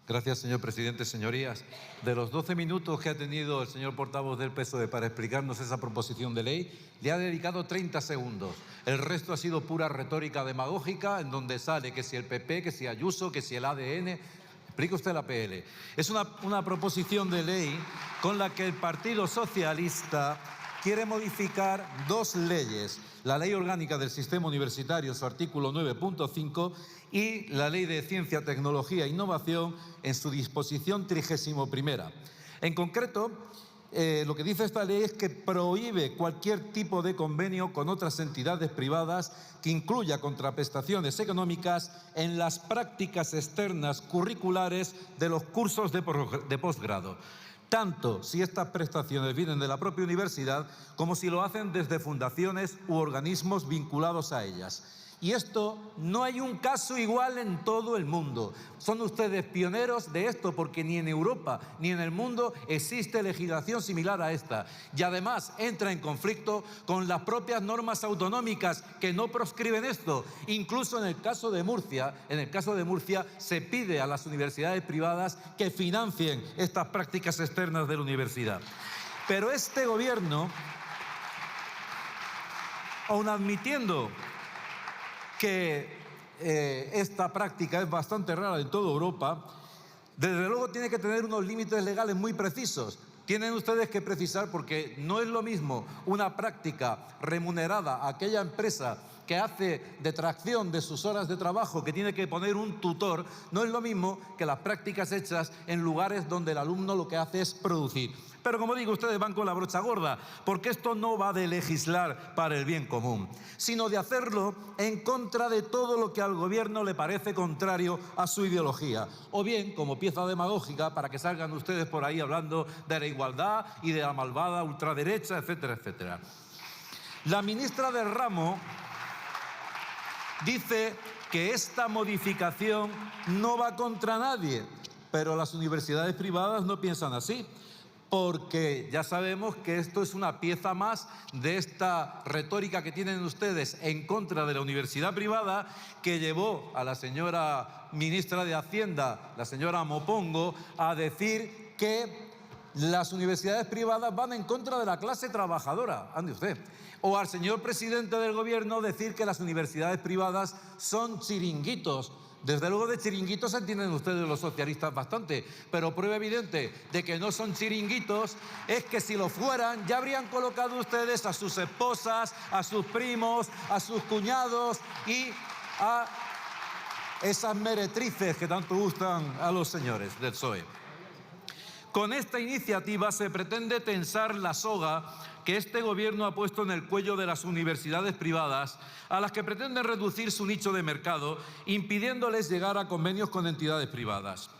Gracias, señor presidente. Señorías, de los 12 minutos que ha tenido el señor portavoz del PSOE para explicarnos esa proposición de ley, le ha dedicado 30 segundos. El resto ha sido pura retórica demagógica, en donde sale que si el PP, que si Ayuso, que si el ADN. Explique usted la PL. Es una proposición de ley con la que el Partido Socialista quiere modificar dos leyes: la Ley Orgánica del Sistema Universitario, su artículo 9.5, y la Ley de Ciencia, Tecnología e Innovación en su disposición 31ª. En concreto, lo que dice esta ley es que prohíbe cualquier tipo de convenio con otras entidades privadas que incluya contraprestaciones económicas en las prácticas externas curriculares de los cursos de posgrado, tanto si estas prestaciones vienen de la propia universidad como si lo hacen desde fundaciones u organismos vinculados a ellas. Y esto no hay un caso igual en todo el mundo. Son ustedes pioneros de esto, porque ni en Europa ni en el mundo existe legislación similar a esta. Y además entra en conflicto con las propias normas autonómicas que no proscriben esto. Incluso en el caso de Murcia, se pide a las universidades privadas que financien estas prácticas externas de la universidad. Pero este gobierno, aun admitiendo que esta práctica es bastante rara en toda Europa, desde luego tiene que tener unos límites legales muy precisos. Tienen ustedes que precisar, porque no es lo mismo una práctica remunerada a aquella empresa que hace detracción de sus horas de trabajo, que tiene que poner un tutor, no es lo mismo que las prácticas hechas en lugares donde el alumno lo que hace es producir. Pero como digo, ustedes van con la brocha gorda, porque esto no va de legislar para el bien común, sino de hacerlo en contra de todo lo que al gobierno le parece contrario a su ideología, o bien como pieza demagógica para que salgan ustedes por ahí hablando de la igualdad y de la malvada ultraderecha, etcétera, etcétera. La ministra del ramo dice que esta modificación no va contra nadie, pero las universidades privadas no piensan así, porque ya sabemos que esto es una pieza más de esta retórica que tienen ustedes en contra de la universidad privada, que llevó a la señora ministra de Hacienda, la señora Mopongo, a decir que las universidades privadas van en contra de la clase trabajadora. Ande usted. O al señor presidente del gobierno decir que las universidades privadas son chiringuitos. Desde luego de chiringuitos entienden ustedes los socialistas bastante, pero prueba evidente de que no son chiringuitos es que si lo fueran ya habrían colocado ustedes a sus esposas, a sus primos, a sus cuñados y a esas meretrices que tanto gustan a los señores del PSOE. Con esta iniciativa se pretende tensar la soga que este gobierno ha puesto en el cuello de las universidades privadas, a las que pretenden reducir su nicho de mercado, impidiéndoles llegar a convenios con entidades privadas.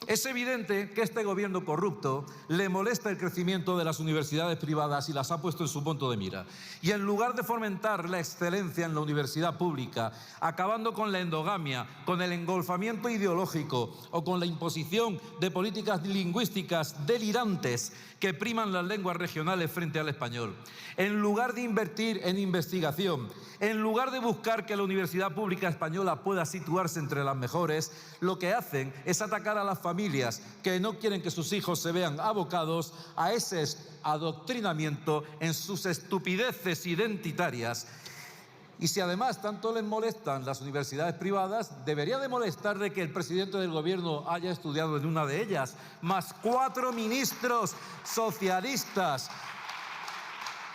Es evidente que este gobierno corrupto le molesta el crecimiento de las universidades privadas y las ha puesto en su punto de mira. Y en lugar de fomentar la excelencia en la universidad pública, acabando con la endogamia, con el engolfamiento ideológico o con la imposición de políticas lingüísticas delirantes que priman las lenguas regionales frente al español, en lugar de invertir en investigación, en lugar de buscar que la universidad pública española pueda situarse entre las mejores, lo que hacen es atacar a las familias que no quieren que sus hijos se vean abocados a ese adoctrinamiento en sus estupideces identitarias. Y si además tanto les molestan las universidades privadas, debería de molestarle que el presidente del gobierno haya estudiado en una de ellas, más 4 ministros socialistas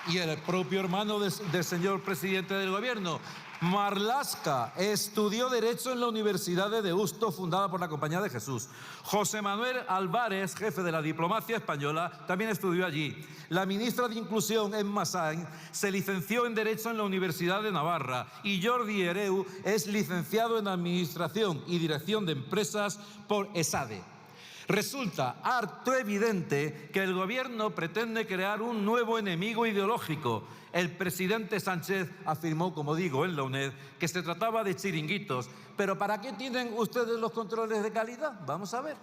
y el propio hermano del señor presidente del gobierno. Marlaska estudió Derecho en la Universidad de Deusto, fundada por la Compañía de Jesús. José Manuel Álvarez, jefe de la diplomacia española, también estudió allí. La ministra de Inclusión, Emma Sainz, se licenció en Derecho en la Universidad de Navarra. Y Jordi Hereu es licenciado en Administración y Dirección de Empresas por ESADE. Resulta harto evidente que el gobierno pretende crear un nuevo enemigo ideológico. El presidente Sánchez afirmó, como digo, en la UNED, que se trataba de chiringuitos. ¿Pero para qué tienen ustedes los controles de calidad? Vamos a ver.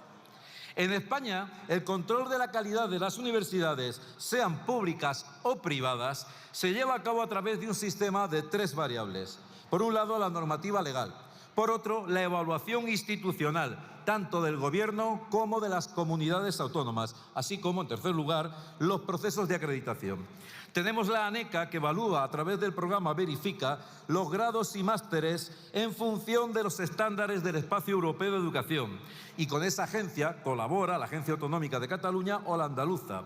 En España, el control de la calidad de las universidades, sean públicas o privadas, se lleva a cabo a través de un sistema de 3 variables. Por un lado, la normativa legal. Por otro, la evaluación institucional, tanto del Gobierno como de las comunidades autónomas, así como, en tercer lugar, los procesos de acreditación. Tenemos la ANECA, que evalúa a través del programa Verifica los grados y másteres en función de los estándares del Espacio Europeo de Educación. Y con esa agencia colabora la Agencia Autonómica de Cataluña o la andaluza.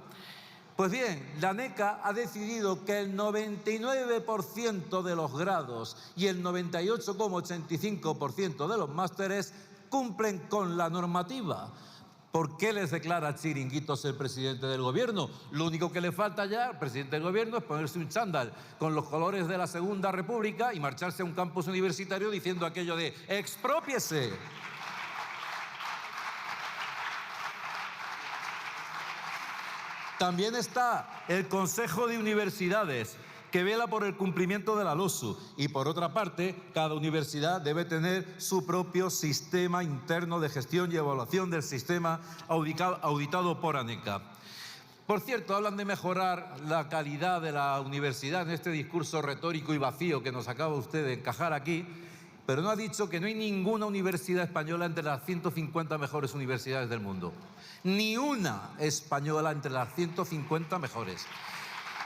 Pues bien, la ANECA ha decidido que el 99% de los grados y el 98,85% de los másteres cumplen con la normativa. ¿Por qué les declara chiringuitos el presidente del Gobierno? Lo único que le falta ya al presidente del Gobierno es ponerse un chándal con los colores de la Segunda República y marcharse a un campus universitario diciendo aquello de ¡exprópiese! También está el Consejo de Universidades, que vela por el cumplimiento de la LOSU. Y por otra parte, cada universidad debe tener su propio sistema interno de gestión y evaluación del sistema auditado por ANECA. Por cierto, hablan de mejorar la calidad de la universidad en este discurso retórico y vacío que nos acaba usted de encajar aquí, pero no ha dicho que no hay ninguna universidad española entre las 150 mejores universidades del mundo. Ni una española entre las 150 mejores.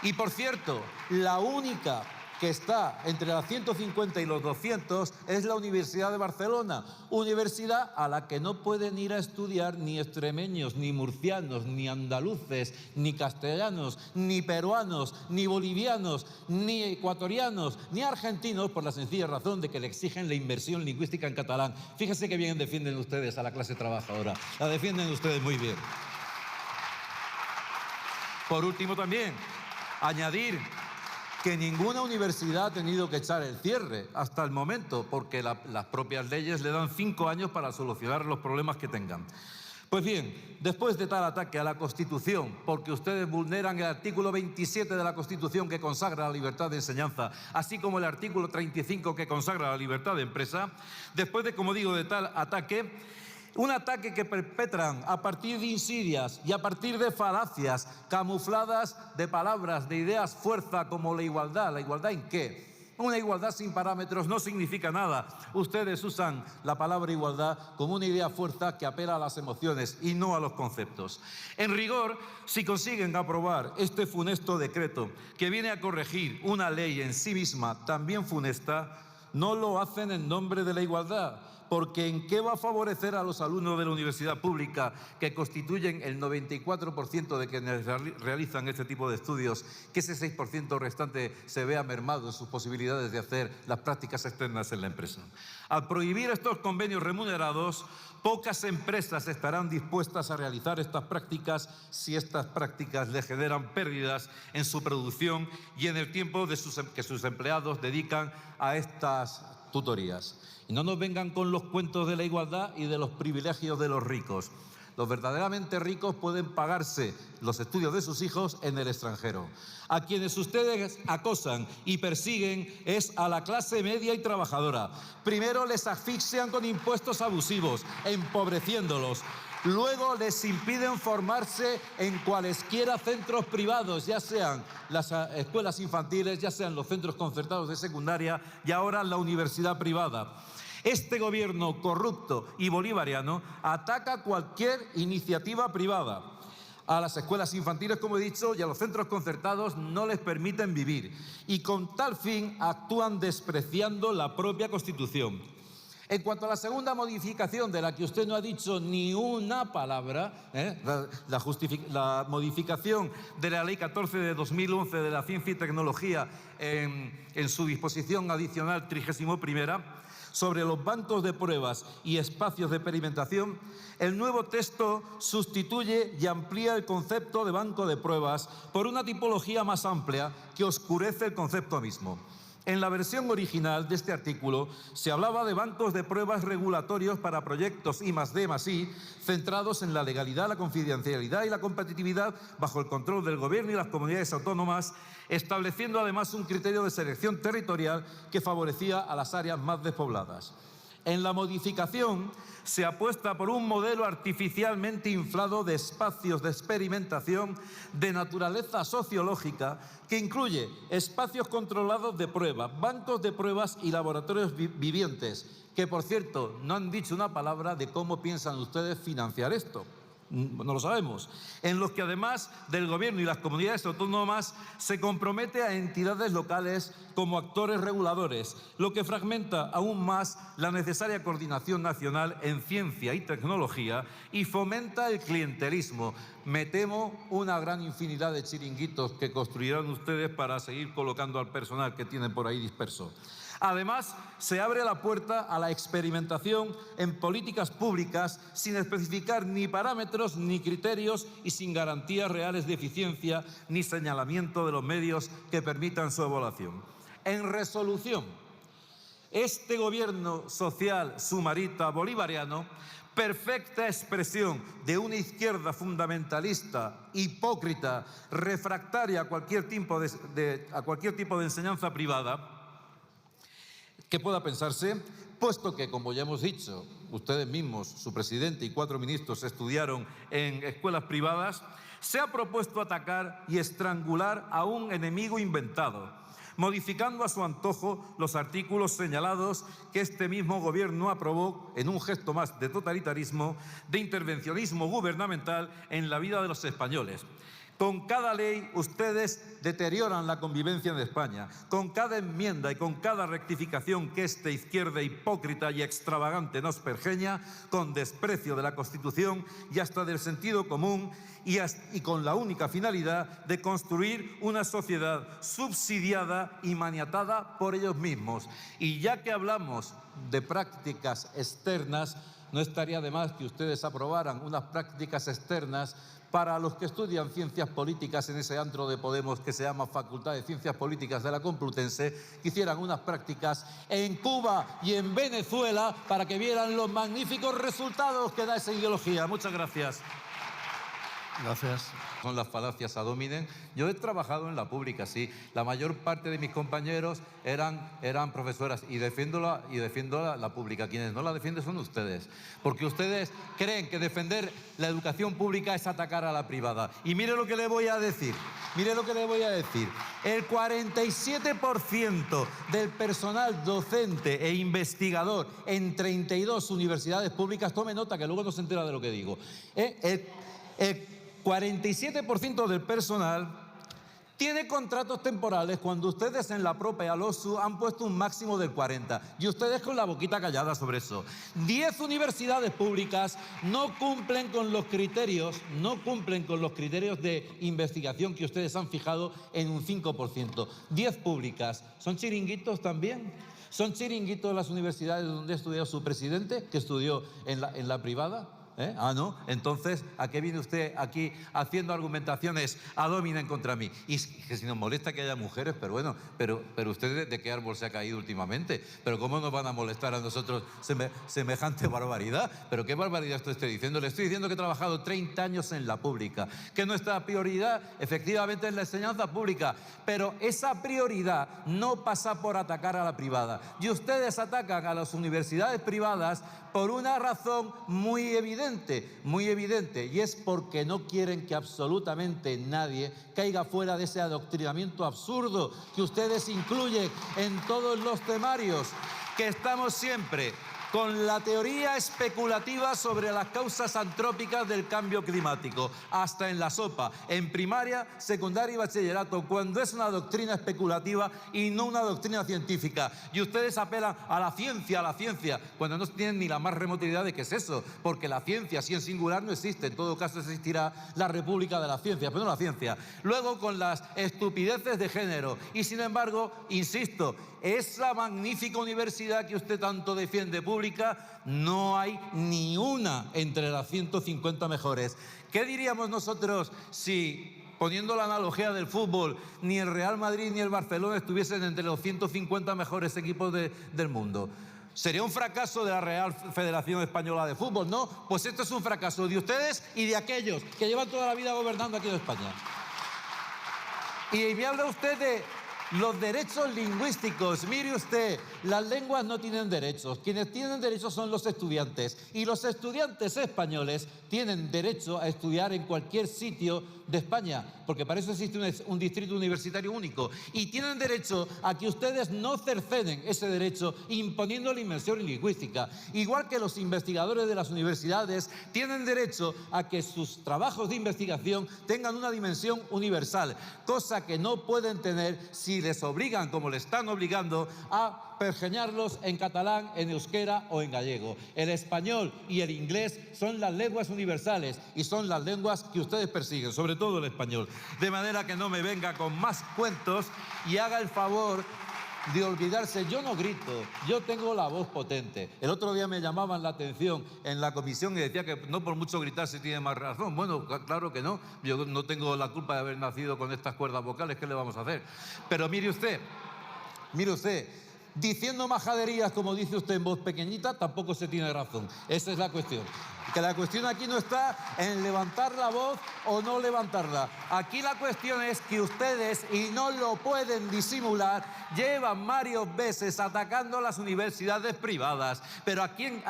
Y por cierto, la única que está entre las 150 y los 200 es la Universidad de Barcelona, universidad a la que no pueden ir a estudiar ni extremeños, ni murcianos, ni andaluces, ni castellanos, ni peruanos, ni bolivianos, ni ecuatorianos, ni argentinos, por la sencilla razón de que le exigen la inmersión lingüística en catalán. Fíjense que bien defienden ustedes a la clase trabajadora, la defienden ustedes muy bien. Por último también, añadir que ninguna universidad ha tenido que echar el cierre hasta el momento, porque las propias leyes le dan 5 años para solucionar los problemas que tengan. Pues bien, después de tal ataque a la Constitución, porque ustedes vulneran el artículo 27 de la Constitución que consagra la libertad de enseñanza, así como el artículo 35 que consagra la libertad de empresa, después de, como digo, de tal ataque, un ataque que perpetran a partir de insidias y a partir de falacias camufladas de palabras, de ideas fuerza como la igualdad. ¿La igualdad en qué? Una igualdad sin parámetros no significa nada. Ustedes usan la palabra igualdad como una idea fuerza que apela a las emociones y no a los conceptos. En rigor, si consiguen aprobar este funesto decreto que viene a corregir una ley en sí misma también funesta, no lo hacen en nombre de la igualdad. Porque ¿en qué va a favorecer a los alumnos de la universidad pública, que constituyen el 94% de quienes realizan este tipo de estudios, que ese 6% restante se vea mermado en sus posibilidades de hacer las prácticas externas en la empresa? Al prohibir estos convenios remunerados, pocas empresas estarán dispuestas a realizar estas prácticas si estas prácticas le generan pérdidas en su producción y en el tiempo que sus empleados dedican a estas tutorías. Y no nos vengan con los cuentos de la igualdad y de los privilegios de los ricos. Los verdaderamente ricos pueden pagarse los estudios de sus hijos en el extranjero. A quienes ustedes acosan y persiguen es a la clase media y trabajadora. Primero les asfixian con impuestos abusivos, empobreciéndolos. Luego les impiden formarse en cualesquiera centros privados, ya sean las escuelas infantiles, ya sean los centros concertados de secundaria y ahora la universidad privada. Este gobierno corrupto y bolivariano ataca cualquier iniciativa privada. A las escuelas infantiles, como he dicho, y a los centros concertados no les permiten vivir. Y con tal fin actúan despreciando la propia Constitución. En cuanto a la segunda modificación, de la que usted no ha dicho ni una palabra, la modificación de la Ley 14 de 2011 de la Ciencia y Tecnología en su disposición adicional 31ª, sobre los bancos de pruebas y espacios de experimentación, el nuevo texto sustituye y amplía el concepto de banco de pruebas por una tipología más amplia que oscurece el concepto mismo. En la versión original de este artículo se hablaba de bancos de pruebas regulatorios para proyectos I+D+I centrados en la legalidad, la confidencialidad y la competitividad bajo el control del Gobierno y las comunidades autónomas, estableciendo además un criterio de selección territorial que favorecía a las áreas más despobladas. En la modificación se apuesta por un modelo artificialmente inflado de espacios de experimentación de naturaleza sociológica que incluye espacios controlados de prueba, bancos de pruebas y laboratorios vivientes, que por cierto no han dicho una palabra de cómo piensan ustedes financiar esto. No lo sabemos, en los que además del gobierno y las comunidades autónomas se compromete a entidades locales como actores reguladores, lo que fragmenta aún más la necesaria coordinación nacional en ciencia y tecnología y fomenta el clientelismo. Me temo una gran infinidad de chiringuitos que construirán ustedes para seguir colocando al personal que tienen por ahí disperso. Además, se abre la puerta a la experimentación en políticas públicas sin especificar ni parámetros ni criterios y sin garantías reales de eficiencia ni señalamiento de los medios que permitan su evaluación. En resolución, este gobierno social sumarita bolivariano, perfecta expresión de una izquierda fundamentalista, hipócrita, refractaria a cualquier tipo de enseñanza privada, que pueda pensarse, puesto que, como ya hemos dicho, ustedes mismos, su presidente y 4 ministros estudiaron en escuelas privadas, se ha propuesto atacar y estrangular a un enemigo inventado, modificando a su antojo los artículos señalados que este mismo gobierno aprobó en un gesto más de totalitarismo, de intervencionismo gubernamental en la vida de los españoles. Con cada ley ustedes deterioran la convivencia en España. Con cada enmienda y con cada rectificación que esta izquierda hipócrita y extravagante nos pergeña, con desprecio de la Constitución y hasta del sentido común y con la única finalidad de construir una sociedad subsidiada y maniatada por ellos mismos. Y ya que hablamos de prácticas externas, no estaría de más que ustedes aprobaran unas prácticas externas para los que estudian ciencias políticas en ese antro de Podemos que se llama Facultad de Ciencias Políticas de la Complutense, que hicieran unas prácticas en Cuba y en Venezuela para que vieran los magníficos resultados que da esa ideología. Muchas gracias. Gracias. Son las falacias ad hominem. Yo he trabajado en la pública, sí. La mayor parte de mis compañeros eran profesoras y defiendo la pública. Quienes no la defienden son ustedes. Porque ustedes creen que defender la educación pública es atacar a la privada. Y mire lo que le voy a decir. Mire lo que le voy a decir. El 47% del personal docente e investigador en 32 universidades públicas, tome nota que luego no se entera de lo que digo. El 47% del personal tiene contratos temporales cuando ustedes en la propia LOSU han puesto un máximo del 40%. Y ustedes con la boquita callada sobre eso. 10 universidades públicas no cumplen con los criterios de investigación que ustedes han fijado en un 5%. 10 públicas. ¿Son chiringuitos también? ¿Son chiringuitos las universidades donde estudió su presidente, que estudió en la privada? Ah, ¿no? Entonces, ¿a qué viene usted aquí haciendo argumentaciones ad hominem contra mí? Y que si nos molesta que haya mujeres, pero bueno, pero usted ¿de qué árbol se ha caído últimamente? ¿Pero cómo nos van a molestar a nosotros semejante barbaridad? ¿Pero qué barbaridad estoy diciendo? Le estoy diciendo que he trabajado 30 años en la pública, que nuestra prioridad efectivamente es la enseñanza pública, pero esa prioridad no pasa por atacar a la privada. Y ustedes atacan a las universidades privadas por una razón muy evidente, y es porque no quieren que absolutamente nadie caiga fuera de ese adoctrinamiento absurdo que ustedes incluyen en todos los temarios, que estamos siempre con la teoría especulativa sobre las causas antrópicas del cambio climático, hasta en la sopa, en primaria, secundaria y bachillerato, cuando es una doctrina especulativa y no una doctrina científica. Y ustedes apelan a la ciencia, cuando no tienen ni la más remota idea de qué es eso, porque la ciencia, así en singular, no existe. En todo caso existirá la República de la Ciencia, pero no la ciencia. Luego con las estupideces de género. Y sin embargo, insisto, esa magnífica universidad que usted tanto defiende pública, no hay ni una entre las 150 mejores. ¿Qué diríamos nosotros si, poniendo la analogía del fútbol, ni el Real Madrid ni el Barcelona estuviesen entre los 150 mejores equipos del mundo? ¿Sería un fracaso de la Real Federación Española de Fútbol? No, pues esto es un fracaso de ustedes y de aquellos que llevan toda la vida gobernando aquí en España. Y me habla usted Los derechos lingüísticos, mire usted, las lenguas no tienen derechos. Quienes tienen derechos son los estudiantes. Y los estudiantes españoles tienen derecho a estudiar en cualquier sitio de España, porque para eso existe un distrito universitario único. Y tienen derecho a que ustedes no cercenen ese derecho imponiendo la inmersión lingüística. Igual que los investigadores de las universidades tienen derecho a que sus trabajos de investigación tengan una dimensión universal, cosa que no pueden tener si les obligan, como le están obligando, a pergeñarlos en catalán, en euskera o en gallego. El español y el inglés son las lenguas universales y son las lenguas que ustedes persiguen, sobre todo el español. De manera que no me venga con más cuentos y haga el favor de olvidarse. Yo no grito, yo tengo la voz potente. El otro día me llamaban la atención en la comisión y decía que no por mucho gritar se tiene más razón. Bueno, claro que no. Yo no tengo la culpa de haber nacido con estas cuerdas vocales. ¿Qué le vamos a hacer? Pero mire usted, diciendo majaderías como dice usted en voz pequeñita, tampoco se tiene razón. Esa es la cuestión. Que la cuestión aquí no está en levantar la voz o no levantarla. Aquí la cuestión es que ustedes, y no lo pueden disimular, llevan varias veces atacando a las universidades privadas. Pero ¿a quién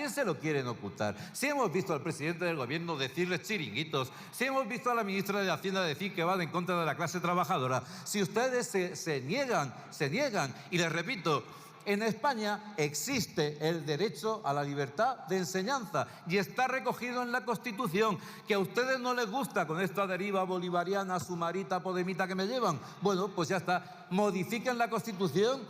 se lo quieren ocultar? Si hemos visto al presidente del gobierno decirles chiringuitos, si hemos visto a la ministra de Hacienda decir que van en contra de la clase trabajadora, si ustedes se niegan, y les repito, en España existe el derecho a la libertad de enseñanza y está recogido en la Constitución. Que a ustedes no les gusta con esta deriva bolivariana, sumarita, podemita que me llevan, bueno, pues ya está. Modifiquen la Constitución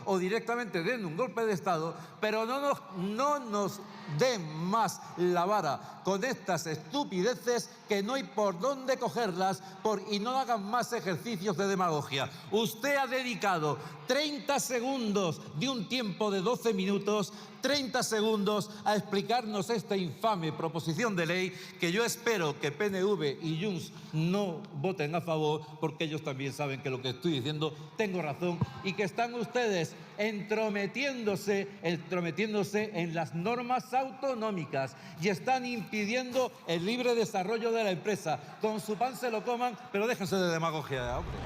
o directamente den un golpe de Estado, pero no nos den más la vara con estas estupideces que no hay por dónde cogerlas y no hagan más ejercicios de demagogia. Usted ha dedicado 30 segundos de un tiempo de 12 minutos, 30 segundos a explicarnos esta infame proposición de ley que yo espero que PNV y Junts no voten a favor, porque ellos también saben que lo que estoy diciendo tengo razón y que están ustedes entrometiéndose en las normas autonómicas y están impidiendo el libre desarrollo de la empresa. Con su pan se lo coman, pero déjense de demagogia, hombre.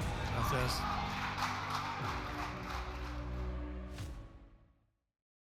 Gracias.